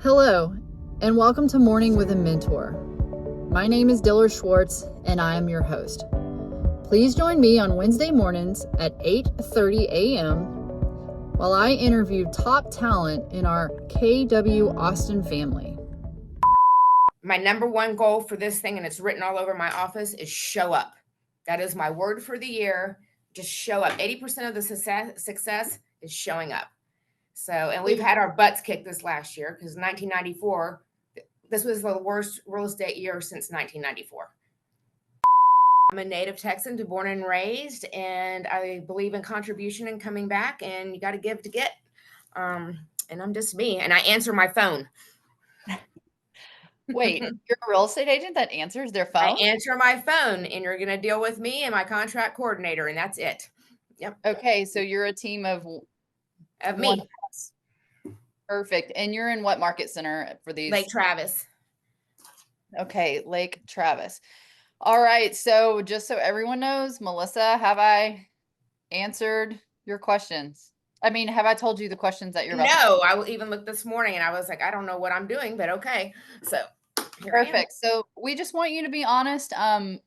Hello, and welcome to Morning with a Mentor. My name is Diller Schwartz, and I am your host. Please join me on Wednesday mornings at 8:30 a.m. while I interview top talent in our KW Austin family. My number one goal for this thing, and it's written all over my office, is show up. That is my word for the year. Just show up. 80% of the success is showing up. So, and we've had our butts kicked this last year because 1994, this was the worst real estate year since 1994. I'm a native Texan, born and raised, and I believe in contribution and coming back, and you got to give to get. And I'm just me, and I answer my phone. Wait, you're a real estate agent that answers their I phone? answer my phone, and you're going to deal with me and my contract coordinator, and that's it. Yep. Okay, so you're a team of me. one. Perfect. And you're in what market center for these? Lake Travis. Okay, Lake Travis. All right, so just so everyone knows, Melissa, have I answered your questions? I mean, have I told you the questions that you're about No, I even looked this morning and I was like, I don't know what I'm doing, but okay. So perfect. So we just want you to be honest. A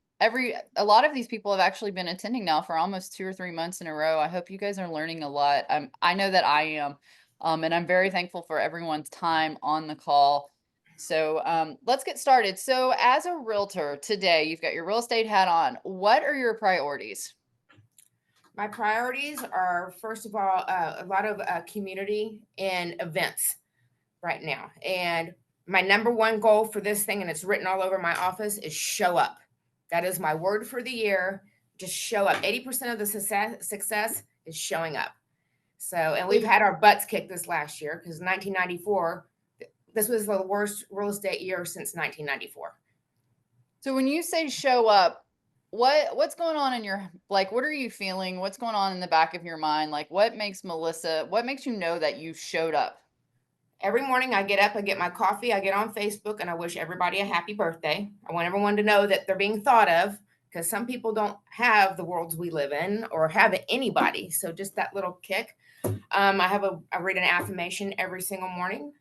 lot of these people have actually been attending now for almost 2 or 3 months in a row. I hope you guys are learning a lot. I know that I am. And I'm very thankful for everyone's time on the call. So let's get started. So as a realtor today, you've got your real estate hat on. What are your priorities? My priorities are, first of all, a lot of community and events right now. And my number one goal for this thing, and it's written all over my office, is show up. That is my word for the year. Just show up. 80% of the success is showing up. So, and we've had our butts kicked this last year because 1994, this was the worst real estate year since 1994. So when you say show up, what's going on in your, like, what are you feeling? What's going on in the back of your mind? Like, what makes you know that you showed up? Every morning I get up, I get my coffee, I get on Facebook, and I wish everybody a happy birthday. I want everyone to know that they're being thought of because some people don't have the worlds we live in or have anybody. So just that little kick. I read an affirmation every single morning,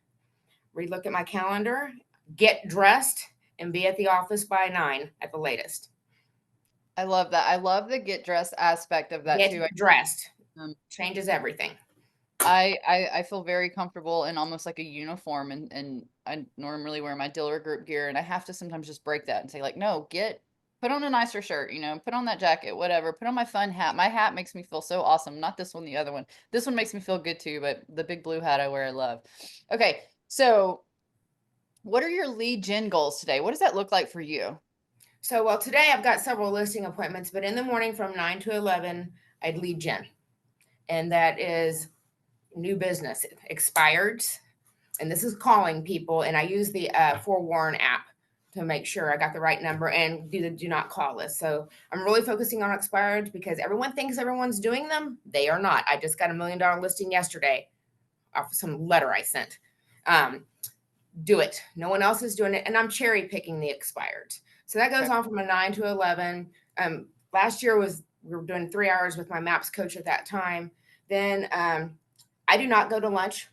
look at my calendar, get dressed, and be at the office by 9 at the latest. I love that. I love the get dressed aspect of that too. Get dressed changes everything. I feel very comfortable in almost like a uniform, and I normally wear my dealer group gear, and I have to sometimes just break that and say, like, no, put on a nicer shirt, put on that jacket, whatever, put on my fun hat. My hat makes me feel so awesome. Not this one, the other one. This one makes me feel good too, but the big blue hat I wear, I love. Okay, so what are your lead gen goals today? What does that look like for you? So, well, today I've got several listing appointments, but in the morning from 9 to 11, I'd lead gen. And that is new business, expired. And this is calling people. And I use the Forewarn app to make sure I got the right number and do the do not call list. So I'm really focusing on expired because everyone thinks everyone's doing them. They are not. I just got $1 million listing yesterday off some letter I sent. Do it. No one else is doing it. And I'm cherry picking the expired. So that goes on from a 9 to 11. Last year we were doing 3 hours with my MAPS coach at that time. Then I do not go to lunch.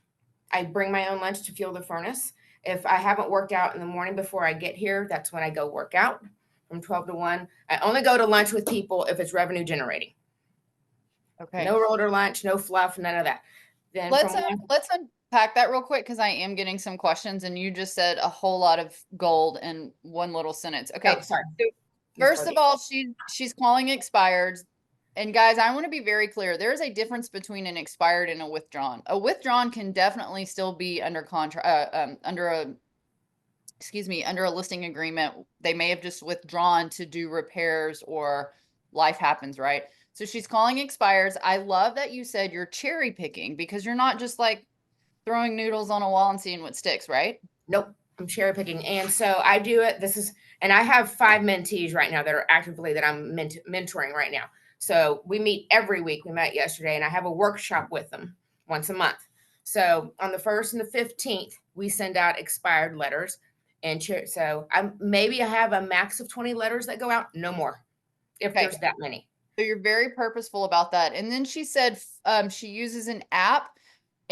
I bring my own lunch to fuel the furnace. If I haven't worked out in the morning before I get here, that's when I go work out from 12 to 1. I only go to lunch with people if it's revenue generating. Okay. No roller lunch, no fluff, none of that. Then let's unpack that real quick because I am getting some questions, and you just said a whole lot of gold in one little sentence. Okay, sorry. So first of all, she's calling expired. And guys, I want to be very clear. There is a difference between an expired and a withdrawn. A withdrawn can definitely still be under contract, under a listing agreement. They may have just withdrawn to do repairs or life happens, right? So she's calling expires. I love that you said you're cherry picking because you're not just like throwing noodles on a wall and seeing what sticks, right? Nope. I'm cherry picking. And so I do it. And I have 5 mentees right now that are actively that I'm mentoring right now. So we meet every week. We met yesterday, and I have a workshop with them once a month. So on the 1st and the 15th, we send out expired letters. And so I have a max of 20 letters that go out, no more, if there's that many. So you're very purposeful about that. And then she said she uses an app.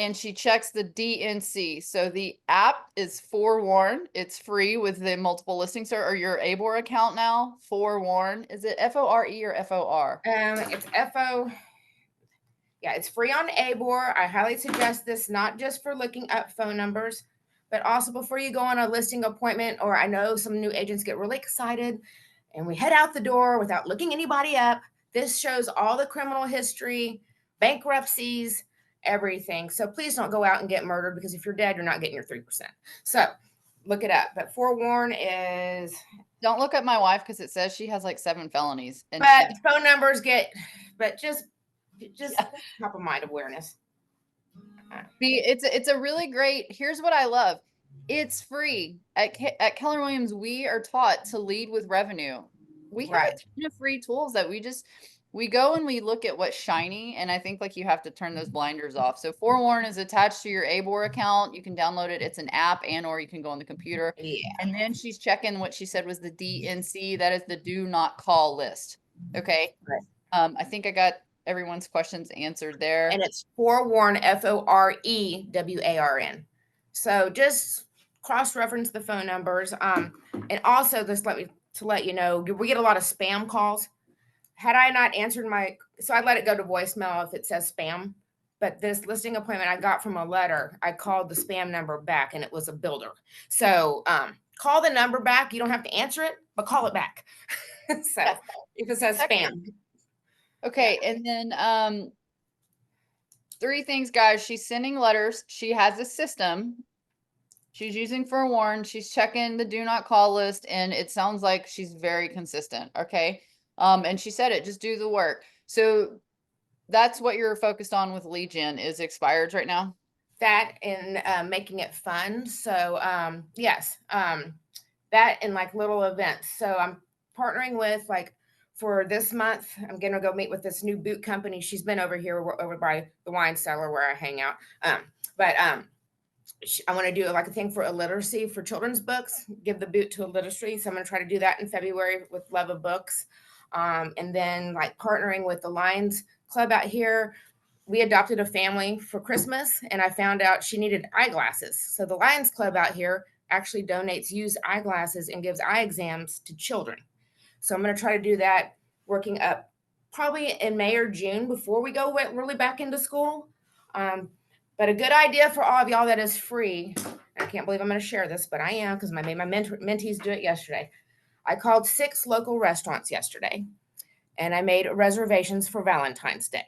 and she checks the DNC. So the app is Forewarn. It's free with the multiple listings or your ABOR account now. Forewarn. Is it FORE or FOR? It's FO. Yeah, it's free on ABOR. I highly suggest this, not just for looking up phone numbers, but also before you go on a listing appointment. Or I know some new agents get really excited and we head out the door without looking anybody up. This shows all the criminal history, bankruptcies, everything. So please don't go out and get murdered, because if you're dead, you're not getting your 3%. So look it up. But Forewarn is. Don't look at my wife because it says she has like 7 felonies. And But phone numbers but just top of mind awareness. It's a really great. Here's what I love. It's free at Keller Williams. We are taught to lead with revenue. We have a ton of free tools that we go and we look at what's shiny, and I think like you have to turn those blinders off. So Forewarn is attached to your ABOR account. You can download it. It's an app, or you can go on the computer. Yeah. And then she's checking what she said was the DNC. That is the do not call list. Okay. Right. I think I got everyone's questions answered there. And it's Forewarn, FOREWARN. So just cross-reference the phone numbers. And also just to let you know, we get a lot of spam calls. Had I not answered so I let it go to voicemail if it says spam. But this listing appointment I got from a letter, I called the spam number back and it was a builder. So call the number back. You don't have to answer it, but call it back. So if it says spam. Okay, and then 3 things, guys. She's sending letters. She has a system. She's using Forewarn. She's checking the do not call list, and it sounds like she's very consistent. Okay, and she said it. Just do the work. So that's what you're focused on with lead gen is expireds right now. That and making it fun. So yes, that and like little events. So I'm partnering with for this month, I'm going to go meet with this new boot company. She's been over by the wine cellar where I hang out. I want to do a thing for illiteracy for children's books, give the boot to illiteracy. So I'm going to try to do that in February with Love of Books. And then partnering with the Lions Club out here. We adopted a family for Christmas, and I found out she needed eyeglasses. So the Lions Club out here actually donates used eyeglasses and gives eye exams to children. So I'm going to try to do that, working up probably in May or June before we go really back into school. But a good idea for all of y'all that is free. I can't believe I'm going to share this, but I am, because I made my mentees do it yesterday. I called 6 local restaurants yesterday, and I made reservations for Valentine's Day.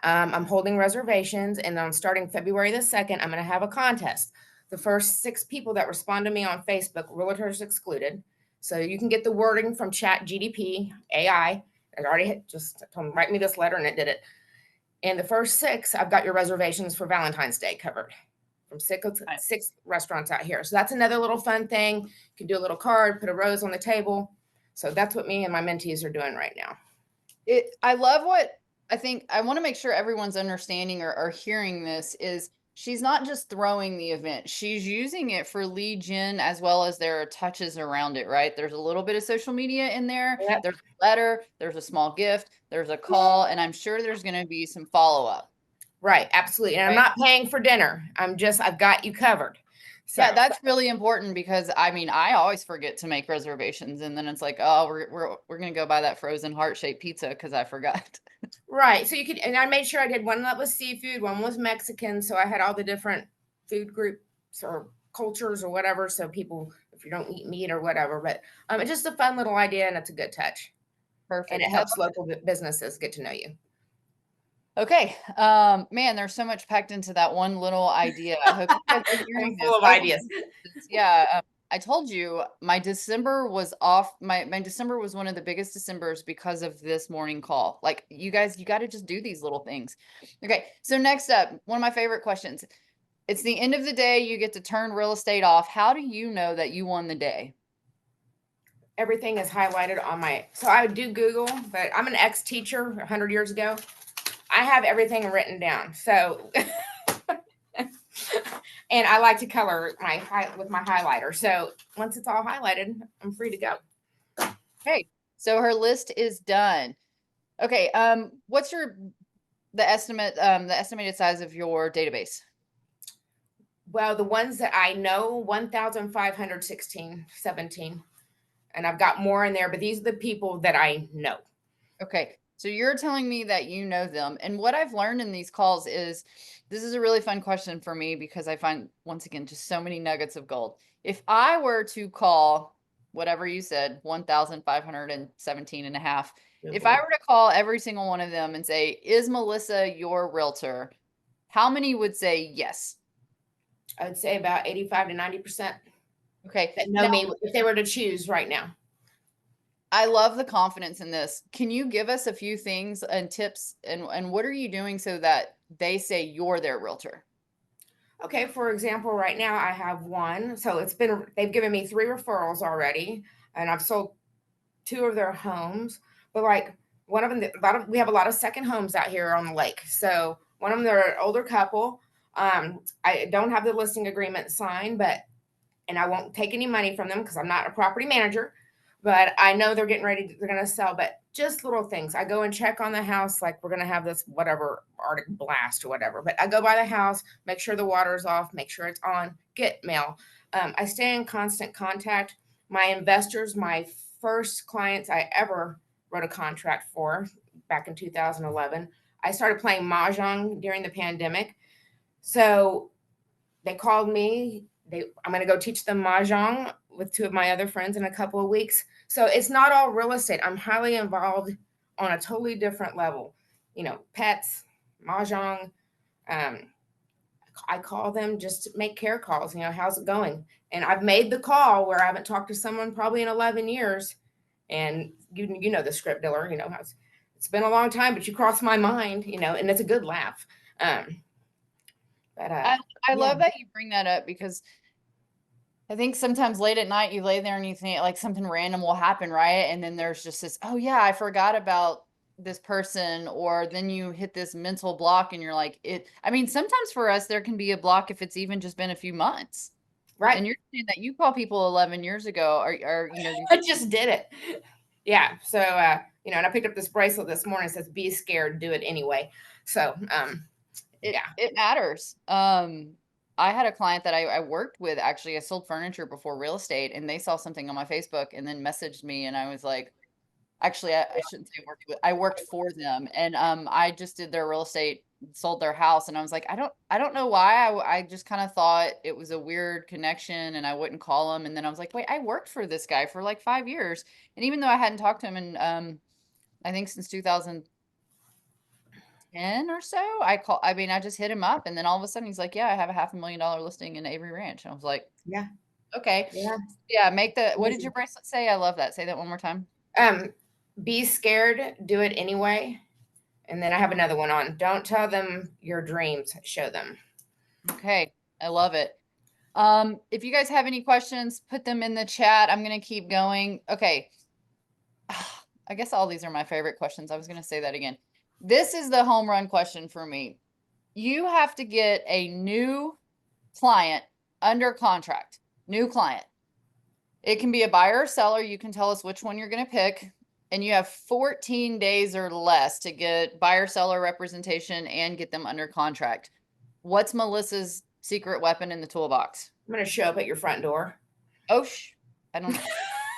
I'm holding reservations, and on starting February the 2nd, I'm going to have a contest. The first 6 people that respond to me on Facebook, realtors excluded. So you can get the wording from ChatGPT AI. I already just told them, write me this letter, and it did it. And the first 6, I've got your reservations for Valentine's Day covered from 6 restaurants out here. So that's another little fun thing. You can do a little card, put a rose on the table. So that's what me and my mentees are doing right now. I love what I think. I want to make sure everyone's understanding or hearing this is she's not just throwing the event. She's using it for lead gen as well as there are touches around it, right? There's a little bit of social media in there. Yep. There's a letter, there's a small gift, there's a call, and I'm sure there's going to be some follow-up. Right. Absolutely. And right. I'm not paying for dinner. I've got you covered. So yeah, that's really important because I always forget to make reservations, and then it's like, oh, we're going to go buy that frozen heart-shaped pizza because I forgot. Right. So and I made sure I did one that was seafood, one was Mexican. So I had all the different food groups or cultures or whatever. So people, if you don't eat meat or whatever, but it's just a fun little idea, and it's a good touch. Perfect. And it helps local businesses get to know you. Okay. Man, there's so much packed into that one little idea. I hope you guys are hearing full of ideas. Yeah. I told you my December was off. My December was one of the biggest Decembers because of this morning call. Like you guys, you got to just do these little things. Okay. So next up, one of my favorite questions. It's the end of the day. You get to turn real estate off. How do you know that you won the day? Everything is highlighted on so I would do Google, but I'm an ex-teacher 100 years ago. I have everything written down. So, and I like to color with my highlighter. So once it's all highlighted, I'm free to go. Okay. So her list is done. Okay. What's your the estimated size of your database? Well, the ones that I know, 1,516, 17. And I've got more in there, but these are the people that I know. Okay. So you're telling me that you know them. And what I've learned in these calls is this is a really fun question for me because I find, once again, just so many nuggets of gold. If I were to call whatever you said, 1,517 and a half, if I were to call every single one of them and say, is Melissa your realtor? How many would say yes? I would say about 85 to 90% Okay. that know me if they were to choose right now. I love the confidence in this. Can you give us a few things and tips and what are you doing so that they say you're their realtor? Okay, for example, right now I have one. So they've given me 3 referrals already, and I've sold 2 of their homes. But like one of them, we have a lot of second homes out here on the lake. So one of them, they're an older couple. I don't have the listing agreement signed, and I won't take any money from them because I'm not a property manager. But I know they're getting ready. They're going to sell, but just little things. I go and check on the house, like we're going to have this whatever Arctic blast or whatever. But I go by the house, make sure the water's off, make sure it's on, get mail. I stay in constant contact. My investors, my first clients I ever wrote a contract for back in 2011. I started playing mahjong during the pandemic. So they called me. I'm going to go teach them mahjong with 2 of my other friends in a couple of weeks. So it's not all real estate. I'm highly involved on a totally different level. Pets, mahjong. Um, I call them just to make care calls. How's it going? And I've made the call where I haven't talked to someone probably in 11 years. And you know the script, Diller. It's been a long time, but you crossed my mind. And it's a good laugh. But I yeah. love that you bring that up because I think sometimes late at night you lay there and you think like something random will happen, right? And then there's just this, oh yeah, I forgot about this person, or then you hit this mental block and you're like, I mean, sometimes for us there can be a block if it's even just been a few months. Right. And you're saying that you call people 11 years ago, or I just did it. Yeah. So and I picked up this bracelet this morning. It says "Be scared, do it anyway." So it matters. I had a client that I worked with, actually. I sold furniture before real estate, and they saw something on my Facebook and then messaged me, and I was like, actually, I shouldn't say I worked for them, and I just did their real estate, sold their house, and I was like, I don't know why. I just kind of thought it was a weird connection, and I wouldn't call him, and then I was like, wait, I worked for this guy for like 5 years, and even though I hadn't talked to him in I think since 2010 or so, I just hit him up, and then all of a sudden he's like, yeah, I have a $500,000 listing in Avery Ranch. And I was like, yeah. Okay. Yeah. What did your bracelet say? I love that. Say that one more time. Be scared, do it anyway. And then I have another one on. Don't tell them your dreams, show them. Okay. I love it. If you guys have any questions, put them in the chat. I'm going to keep going. Okay. I guess all these are my favorite questions. I was going to say that again. This is the home run question for me. You have to get a new client under contract, new client. It can be a buyer or seller. You can tell us which one you're going to pick. And you have 14 days or less to get buyer seller representation and get them under contract. What's Melissa's secret weapon in the toolbox? I'm going to show up at your front door. Oh, I don't know.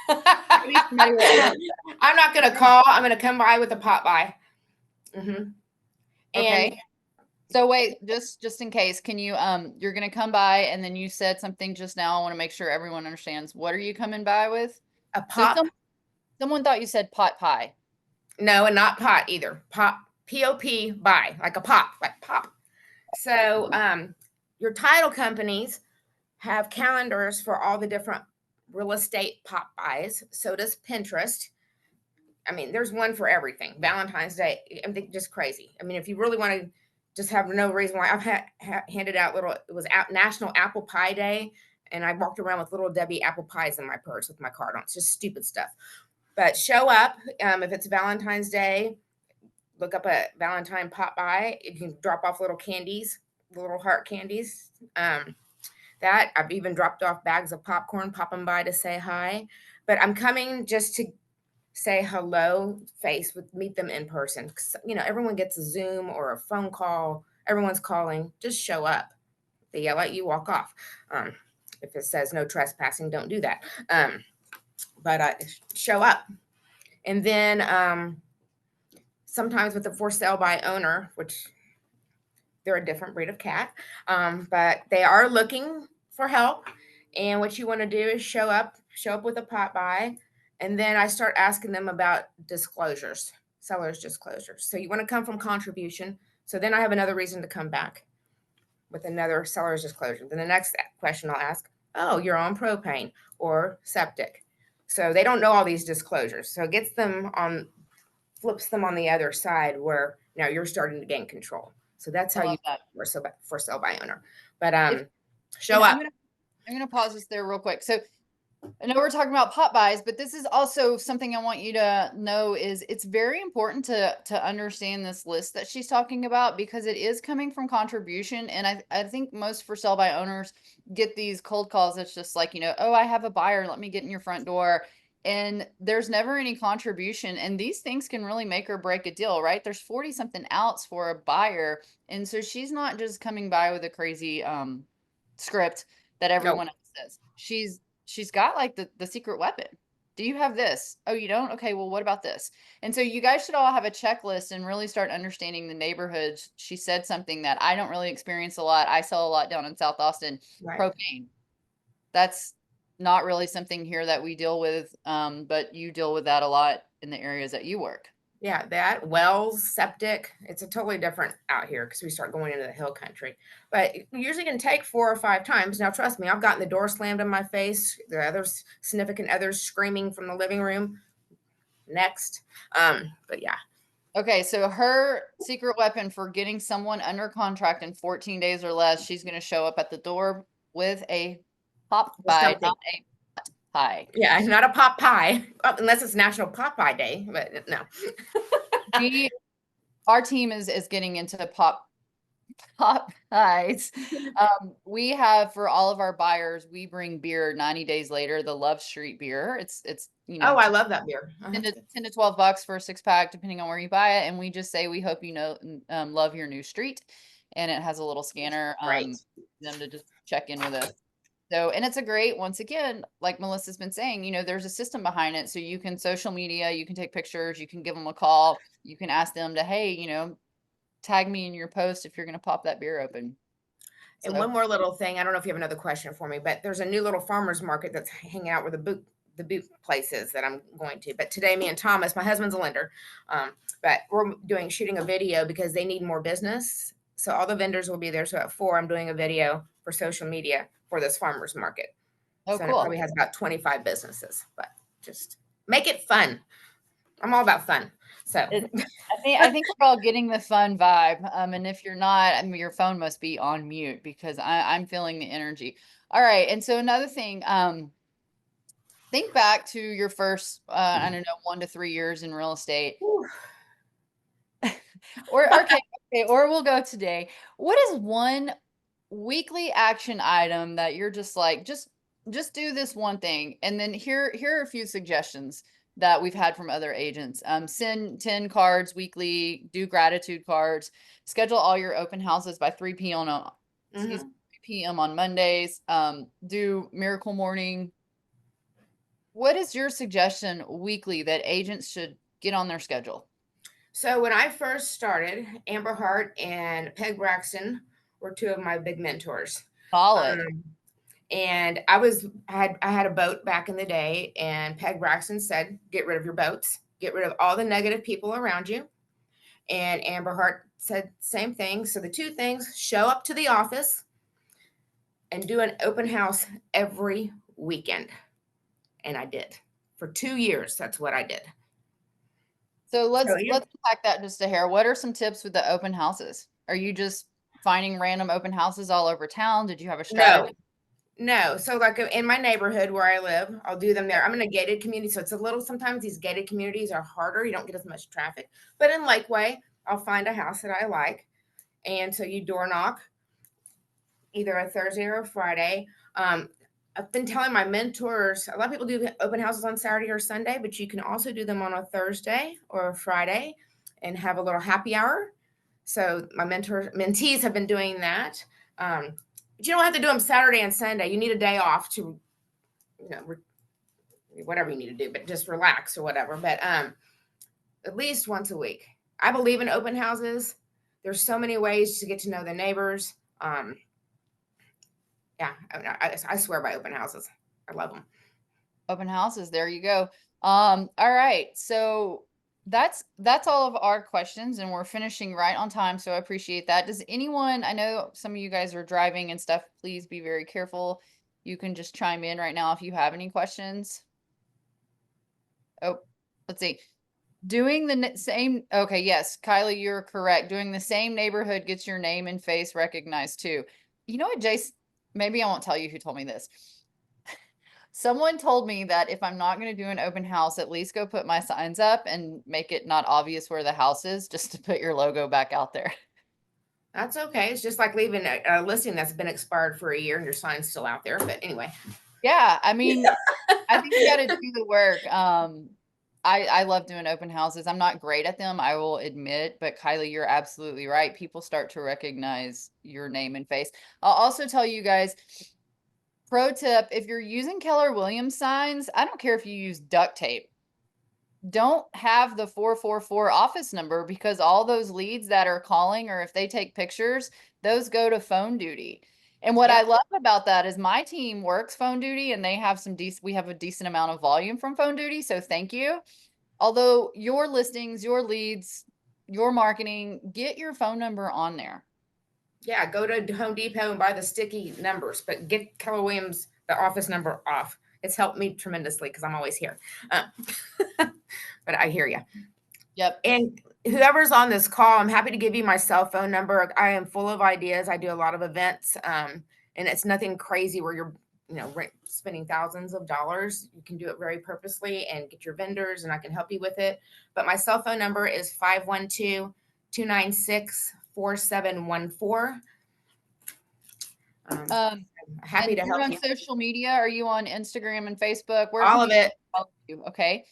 I'm not going to call. I'm going to come by with a pop by. Mm-hmm. Okay. And so wait, just in case, can you, you're going to come by, and then you said something just now. I want to make sure everyone understands. What are you coming by with? A pop. So someone thought you said pot pie. No, and not pot either. Pop, P-O-P, buy, like a pop, like pop. So your title companies have calendars for all the different real estate pop buys. So does Pinterest. I mean, there's one for everything. Valentine's Day, I'm just crazy. I mean, if you really want to just have no reason why, I've handed out it was National Apple Pie Day, and I walked around with little Debbie apple pies in my purse with my card on. It's just stupid stuff. But show up if it's Valentine's Day. Look up a Valentine pop by. You can drop off little candies, little heart candies. That I've even dropped off bags of popcorn, pop them by to say hi. But I'm coming just to say hello meet them in person. 'Cause, everyone gets a Zoom or a phone call. Everyone's calling. Just show up. They yell at you, walk off. If it says no trespassing, don't do that. But show up. And then sometimes with the for sale by owner, which they're a different breed of cat, but they are looking for help. And what you want to do is show up with a pot buy. And then I start asking them about disclosures, seller's disclosures. So you want to come from contribution. So then I have another reason to come back with another seller's disclosure. Then the next question I'll ask, oh, you're on propane or septic. So they don't know all these disclosures. So it flips them on the other side where now you're starting to gain control. So that's how you for sale by owner. But show up. I'm gonna pause this there real quick. So I know we're talking about pot buys, but this is also something I want you to know is it's very important to understand this list that she's talking about because it is coming from contribution. And I think most for sale by owners get these cold calls. It's just like, oh, I have a buyer. Let me get in your front door. And there's never any contribution. And these things can really make or break a deal, right? There's 40 something outs for a buyer. And so she's not just coming by with a crazy script that everyone else says. She's got like the secret weapon. Do you have this? Oh, you don't? Okay, well, what about this? And so you guys should all have a checklist and really start understanding the neighborhoods. She said something that I don't really experience a lot. I sell a lot down in South Austin. Right. Propane. That's not really something here that we deal with, but you deal with that a lot in the areas that you work. Yeah, that wells, septic, it's a totally different out here because we start going into the hill country. But it usually can take 4 or 5 times. Now, trust me, I've gotten the door slammed in my face. The other significant others screaming from the living room. Next, but yeah. Okay, so her secret weapon for getting someone under contract in 14 days or less, she's going to show up at the door with a pop pie, not a pot pie. Yeah, not a pot pie, unless it's National Pot Pie Day, but no. Our team is getting into pop pies. We have for all of our buyers, we bring beer 90 days later, the Love Street beer. It's oh, I love that beer. 10 to $12 for a 6-pack, depending on where you buy it. And we just say, we hope love your new street. And it has a little scanner, them to just check in with us. So, and it's a great, once again, like Melissa's been saying, there's a system behind it. So you can social media, you can take pictures, you can give them a call, you can ask them to, hey, tag me in your post if you're going to pop that beer open. And one more little thing, I don't know if you have another question for me, but there's a new little farmer's market that's hanging out where the boot places that I'm going to. But today, me and Thomas, my husband's a lender, but we're shooting a video because they need more business. So all the vendors will be there. So at 4, I'm doing a video for social media for this farmer's market. Oh, so cool. It probably has about 25 businesses, but just make it fun. I'm all about fun. So I think we're all getting the fun vibe. And if you're not, your phone must be on mute because I'm feeling the energy. All right. And so another thing, think back to your first, I don't know, 1 to 3 years in real estate. or we'll go today. What is one weekly action item that you're just like, just do this one thing? And then here are a few suggestions that we've had from other agents. Send 10 cards weekly, do gratitude cards, schedule all your open houses by 3 p.m. on 3 p.m. on Mondays, do miracle morning. What is your suggestion weekly that agents should get on their schedule? So when I first started, Amber Hart and Peg Braxton were 2 of my big mentors. Solid. And I had a boat back in the day, and Peg Braxton said, get rid of your boats, get rid of all the negative people around you. And Amber Hart said same thing. So the 2 things, show up to the office and do an open house every weekend. And I did for 2 years. That's what I did. So let's unpack that just a hair. What are some tips with the open houses? Are you just finding random open houses all over town? Did you have a strategy? No. So like in my neighborhood where I live, I'll do them there. I'm in a gated community. So it's a little, sometimes these gated communities are harder. You don't get as much traffic, but in Lakeway, I'll find a house that I like. And so you door knock either a Thursday or a Friday. I've been telling my mentors, a lot of people do open houses on Saturday or Sunday, but you can also do them on a Thursday or a Friday and have a little happy hour. So my mentees have been doing that. But you don't have to do them Saturday and Sunday. You need a day off to, whatever you need to do, but just relax or whatever. But at least once a week. I believe in open houses. There's so many ways to get to know the neighbors. Yeah, I swear by open houses. I love them. Open houses. There you go. All right. So that's all of our questions, and we're finishing right on time. So I appreciate that. Does anyone, I know some of you guys are driving and stuff, please be very careful. You can just chime in right now if you have any questions. Oh, let's see. Doing the same, okay, yes, Kylie, you're correct. Doing the same neighborhood gets your name and face recognized too. You know what, Jace? Maybe I won't tell you who told me this. Someone told me that if I'm not going to do an open house, at least go put my signs up and make it not obvious where the house is, just to put your logo back out there. That's okay. It's just like leaving a listing that's been expired for a year and your sign's still out there. But anyway. Yeah, I mean, I think you got to do the work. I love doing open houses. I'm not great at them, I will admit, but Kylie, you're absolutely right. People start to recognize your name and face. I'll also tell you guys, pro tip, if you're using Keller Williams signs, I don't care if you use duct tape. Don't have the 444 office number, because all those leads that are calling, or if they take pictures, those go to phone duty. And what I love about that is my team works phone duty, and they have we have a decent amount of volume from phone duty. So thank you. Although your listings, your leads, your marketing, get your phone number on there. Yeah, go to Home Depot and buy the sticky numbers, but get Keller Williams, the office number, off. It's helped me tremendously because I'm always here. But I hear you. Yep. And whoever's on this call, I'm happy to give you my cell phone number. I am full of ideas. I do a lot of events, and it's nothing crazy where you're, spending thousands of dollars. You can do it very purposely and get your vendors, and I can help you with it. But my cell phone number is 512-296-4714. Happy to help you're on you. social media. Are you on Instagram and Facebook? Where All of it. You? Okay.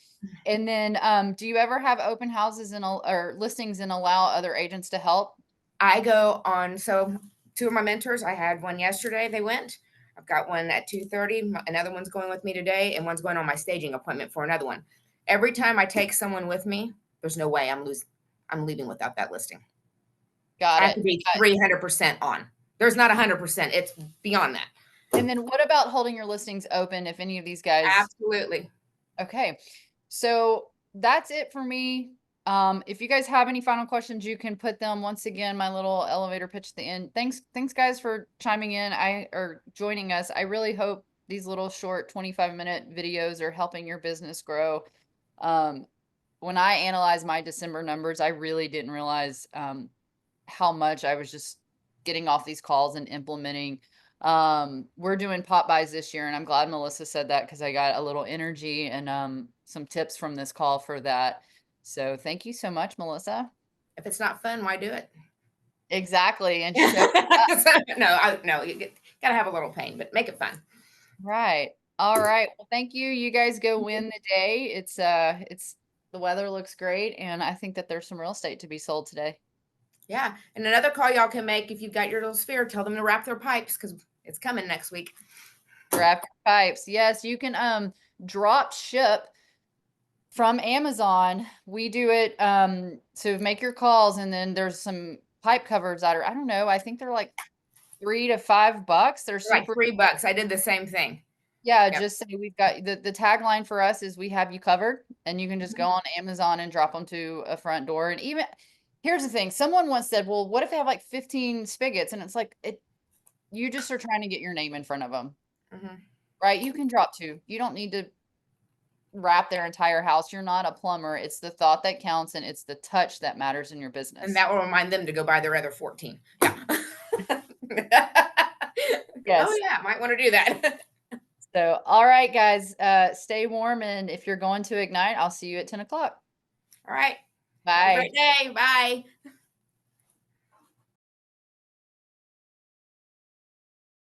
And then, do you ever have open houses or listings and allow other agents to help? I go on. So 2 of my mentors, I had one yesterday. They went. I've got one at 2:30. Another one's going with me today, and one's going on my staging appointment for another one. Every time I take someone with me, there's no way I'm leaving without that listing. Got I it. have to be 300% on. There's not 100%. It's beyond that. And then what about holding your listings open if any of these guys? Absolutely. Okay. So that's it for me. If you guys have any final questions, you can put them. Once again, my little elevator pitch at the end. Thanks guys for chiming in or joining us. I really hope these little short 25-minute videos are helping your business grow. When I analyzed my December numbers, I really didn't realize how much I was just getting off these calls and implementing. We're doing pop buys this year, and I'm glad Melissa said that, because I got a little energy and some tips from this call for that. So thank you so much, Melissa. If it's not fun, why do it? Exactly. And no, you gotta have a little pain, but make it fun. Right. All right. Well, thank you. You guys go win the day. It's the weather looks great, and I think that there's some real estate to be sold today. Yeah. And another call y'all can make, if you've got your little sphere, tell them to wrap their pipes, because it's coming next week. Wrap your pipes. Yes, you can drop ship from Amazon. We do it so make your calls, and then there's some pipe covers that are, I don't know, I think they're like $3 to $5. They're like super $3. I did the same thing. Yeah, yep. Just say we've got the tagline for us is we have you covered, and you can just go on Amazon and drop them to a front door. And even here's the thing, someone once said, well, what if they have like 15 spigots? And it's like, you just are trying to get your name in front of them. Right? You can drop 2. You don't need to wrap their entire house. You're not a plumber. It's the thought that counts, and it's the touch that matters in your business. And that will remind them to go buy their other 14. Yeah. Yes. Oh yeah, might want to do that. So, all right, guys, stay warm. And if you're going to Ignite, I'll see you at 10 o'clock. All right. Bye. Have a great day. Bye.